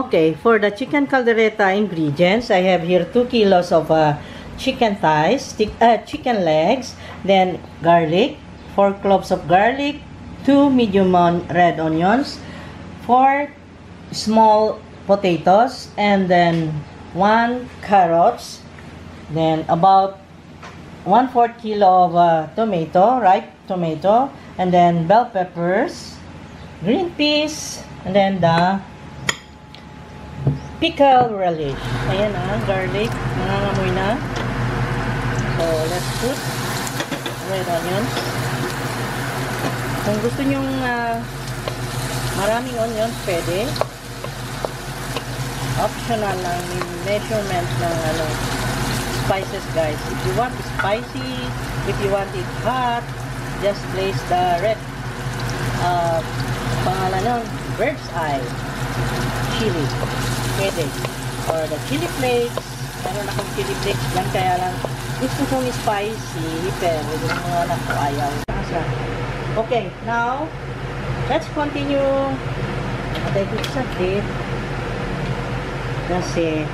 Okay, for the chicken caldereta ingredients, I have here 2 kilos of chicken thighs, chicken legs, then garlic, 4 cloves of garlic, 2 medium red onions, 4 small potatoes, and then 1 carrots, then about 1/4 kilo of tomato, ripe tomato, and then bell peppers, green peas, and then the pickled relish. Ayan garlic, nangangamoy na. So, let's put red onions. Kung gusto nyong maraming onions, pwede. Optional lang yung measurement ng spices, guys. If you want spicy, if you want it hot, just place the red pangalan nun, bird's eye chili. Pwede. Or the chili flakes. Meron akong chili flakes dyan, kaya lang gusto kong spicy, pero yung mga anak ko ayaw. Okay, now let's continue. Matay ko sa tip. Kasi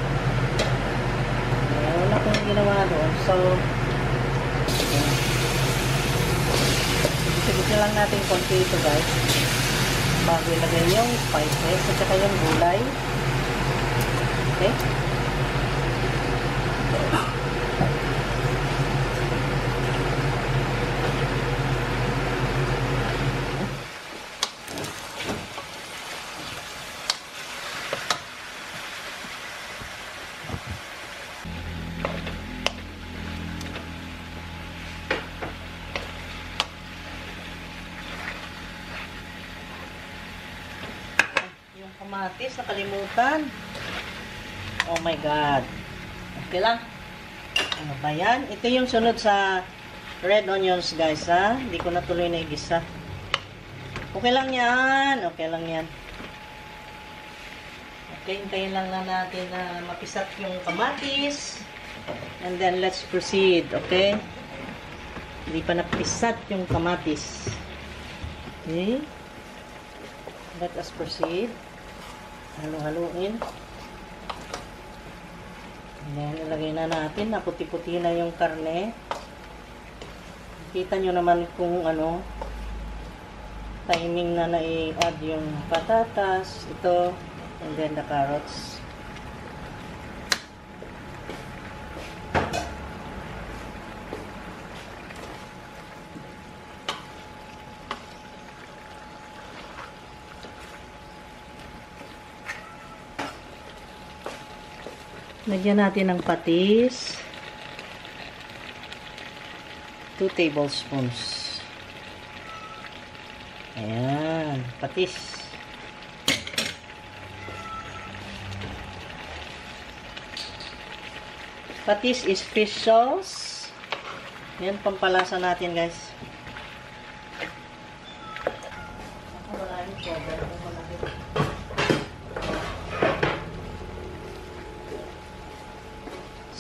wala akong ginawa doon. So, okay. Gusto lang natin konti ito, guys. Bago ilagay yung spices at saka yung gulay. Okay? Kamatis, nakalimutan. Oh my God. Okay lang. Ano ba yan? Ito yung sunod sa red onions, guys, ha? Hindi ko natuloy na igisa. Okay lang yan. Okay lang yan. Okay, hintayin lang natin na mapisat yung kamatis. And then, let's proceed. Okay? Hindi pa napisat yung kamatis. Okay? Let us proceed. Halo-haluin. Then, ilagay na natin. Naputi-puti na yung karne. Kita nyo naman kung timing na na-add yung patatas. Ito. And then the carrots. Lagyan natin ng patis. 2 tablespoons. Ayan, patis. Patis is fish sauce. Yan, pampalasa natin, guys. Wala yung sugar.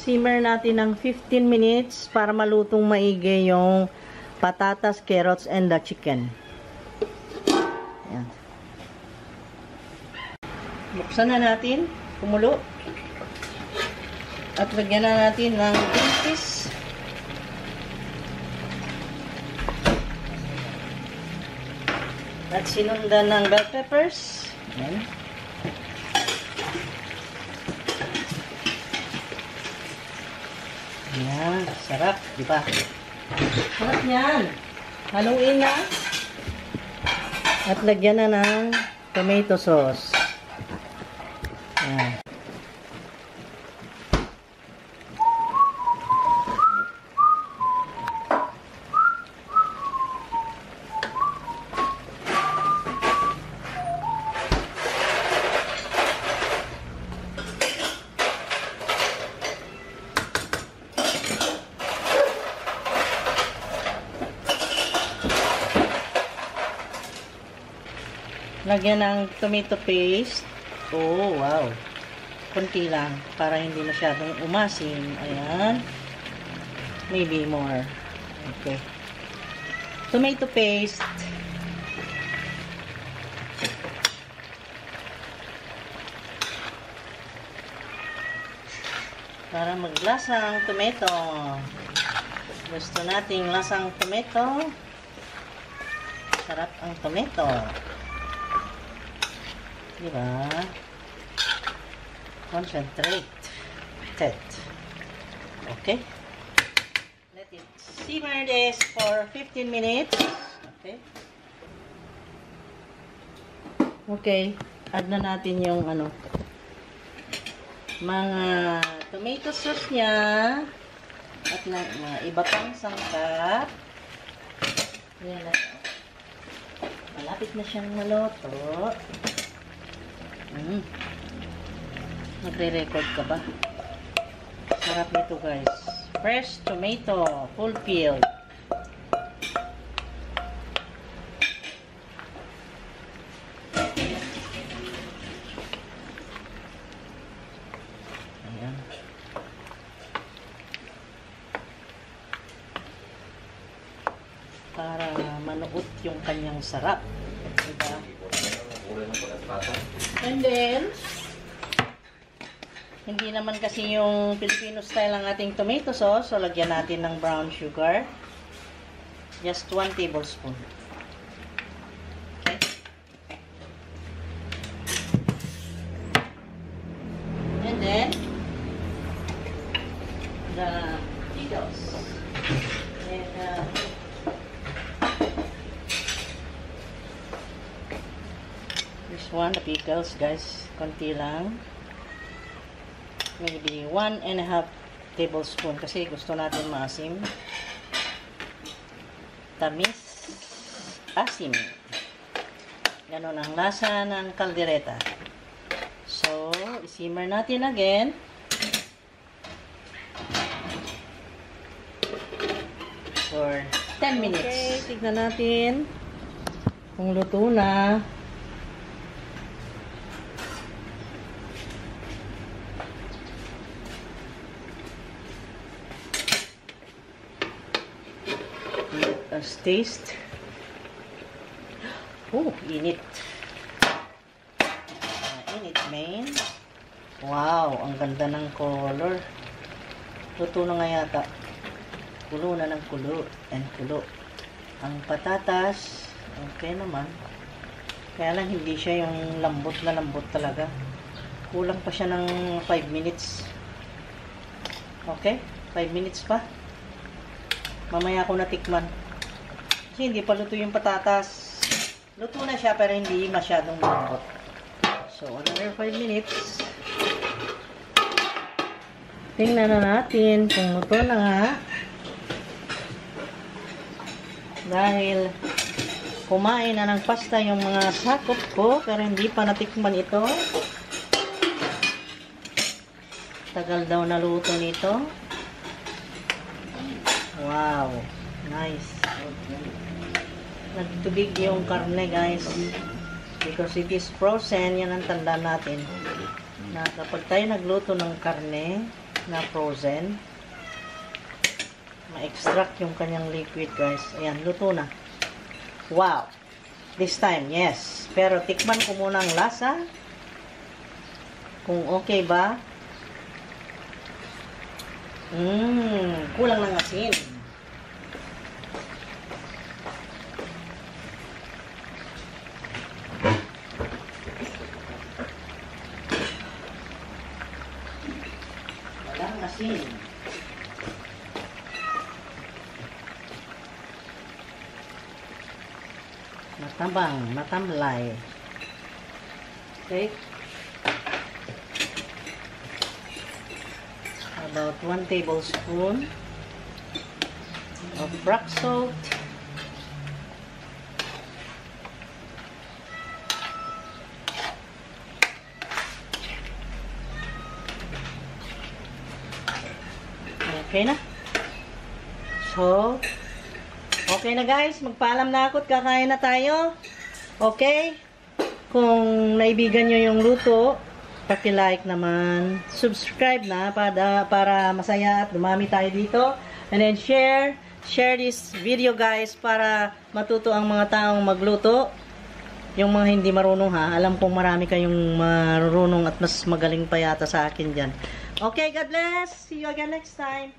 Simmer natin ng 15 minutes para malutong maigi yung patatas, carrots, and the chicken. Ayan. Buksan na natin. Kumulo. At lagyan na natin ng green peas. At sinundan ng bell peppers. Ayan. Ayan, sarap, di ba? Sarap yan. Haluin na. At lagyan na ng tomato sauce. Ayan. Lagyan ng tomato paste. Oh, wow. Kunti lang para hindi masyadong umasim. Ayan. Maybe more. Okay. Tomato paste. Para maglasang tomato. Gusto nating lasang tomato. Sarap ang tomato. Diba? Concentrate. Okay. Let it simmer this for 15 minutes. Okay. Okay. Add na natin yung mga tomato sauce niya at mga iba pang sangkap. Yan na. Malapit na siyang maluto. Nagre-record ka ba? Sarap nito guys. Fresh tomato, full peeled. Ayan. Para manuot yung kanyang sarap. Diba? And then, hindi naman kasi yung Filipino style ang ating tomato sauce, so lagyan natin ng brown sugar. Just 1 tablespoon. Okay. And then, the pickles. And, this one, the pickles, guys, konti lang. Maybe 1.5 tablespoon kasi gusto natin maasim. Tamis, asim. Ganon ang lasa ng kaldereta. So, isimmer natin again. For 10 minutes. Okay, tignan natin kung luto na. Let's taste. Oh, init. Init, man. Wow, ang ganda ng color. Luto na nga yata. Kulo na ng kulo. And kulo. Ang patatas, okay naman. Kaya lang hindi siya yung lambot na lambot talaga. Kulang pa siya ng 5 minutes. Okay? 5 minutes pa. Mamaya ako natikman. Kasi hindi pa luto yung patatas. Luto na siya pero hindi masyadong malambot. So, another 5 minutes. Tingnan na natin kung luto na nga. Dahil kumain na ng pasta yung mga sakop ko pero hindi pa natikman ito. Tagal daw na luto nito. Wow. Nice. Nagtubig yung karne guys. Because it is frozen. Yan ang tanda natin. Na kapag tayo nagluto ng karne na frozen, ma-extract yung kanyang liquid guys. Ayan, luto na. Wow. This time, yes. Pero tikman ko muna ang lasa. Kung okay ba. Kulang ng asin. Walang asin. Matabang, matamlay. Okay. About 1 tablespoon of rock salt. Okay na. So, okay na guys. Magpaalam na ako at kakain na tayo. Okay? Kung naibigan nyo yung luto, paki-like naman. Subscribe na para masaya at dumami tayo dito. And then share this video guys para matuto ang mga taong magluto. Yung mga hindi marunong ha. Alam kong marami kayong marunong at mas magaling pa yata sa akin dyan. Okay, God bless. See you again next time.